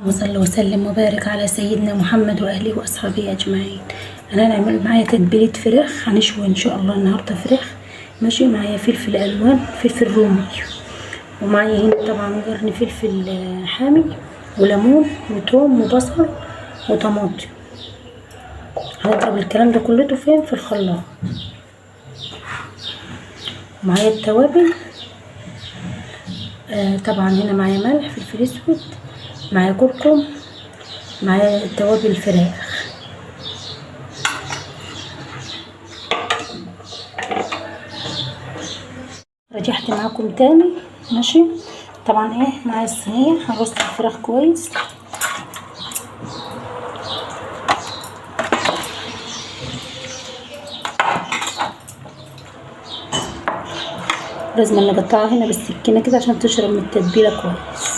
وصلى وسلم وبارك على سيدنا محمد واهله واصحابه اجمعين. انا هنعمل معايا تتبيله فراخ، هنشوي ان شاء الله النهارده فراخ. ماشي، معايا فلفل الوان، فلفل رومي، ومعايا هنا طبعا قرن فلفل حامي، وليمون وتوم وبصل وطماطم. هنضرب الكلام ده كله فين؟ في الخلاط. معايا التوابل، طبعا هنا معايا ملح، فلفل اسود، معايا كركم، معايا توابل الفراخ. رجعت معاكم تاني. ماشي، طبعا معايا الصينيه، هرص الفراخ كويس. لازم نقطعها هنا بالسكينه كده عشان تشرب من التتبيله كويس.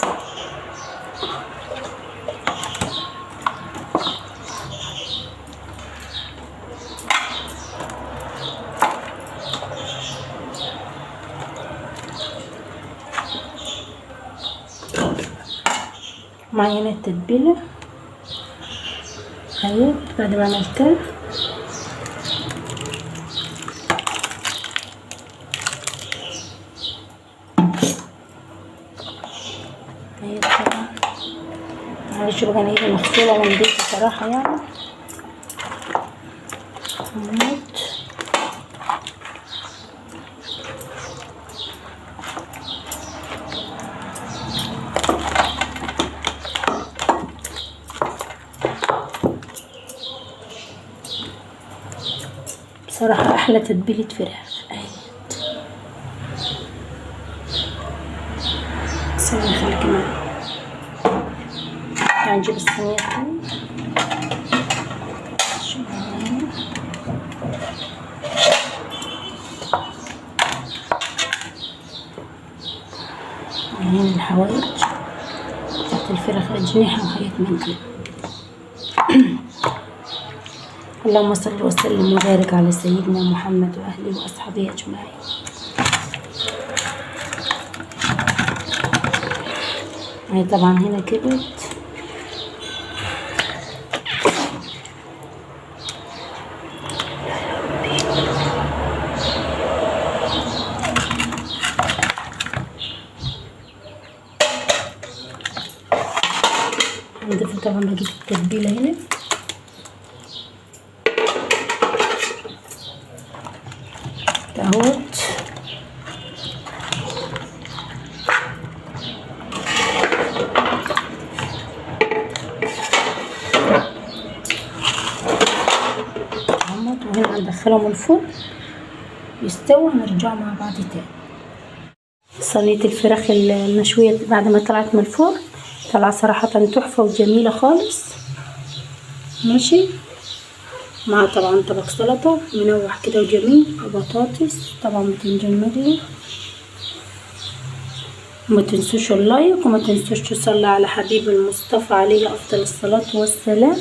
معايا هنا التتبيله اهي بعد ما عملتها. اهي طبعا معلش بقى، انا ايدي مغسوله ونضيفه بصراحه يعني. بصراحة احلى تتبيلة فراخ اهي. ثانية خليكي معايا، هنجيب الصينية هنا الحوايج بتاعت الفراخ، اجنحة وحاجات من دي. اللهم صل وسلم وبارك على سيدنا محمد واهله واصحابه اجمعين. هي طبعا هنا كبت. هنضيف طبعا بقية التتبيلة هنا. اهوت وهنا هندخلهم الفرن يستوي، هنرجع مع بعض تاني. صينية الفراخ المشوية بعد ما طلعت من الفرن طلع صراحة تحفة وجميلة خالص. ماشي، مع طبعا طبق سلطة منوع كده وجميل، وبطاطس طبعا بتنجان مقلي. وما تنسوش اللايك، وما تنسوش تصلي على حبيب المصطفى عليه افضل الصلاة والسلام.